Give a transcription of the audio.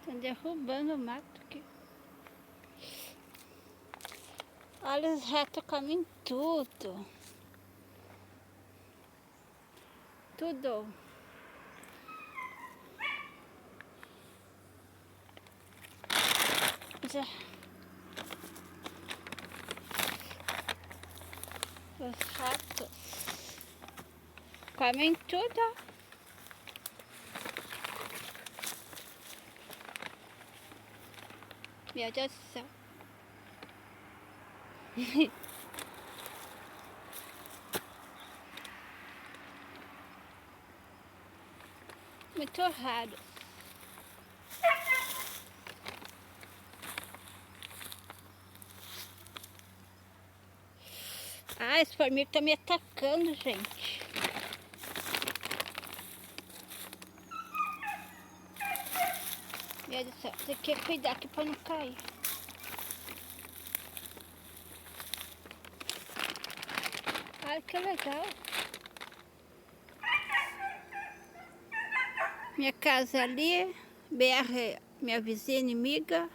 Estão derrubando o mato aqui. Olha, os ratos comem tudo. Tudo. Já. Os ratos comem tudo. Meu Deus do céu. Muito raro. Ah, esse formiga tá me atacando, gente. Meu Deus do céu, tem que cuidar aqui pra não cair. Olha que legal. Minha casa ali, BR, minha vizinha inimiga.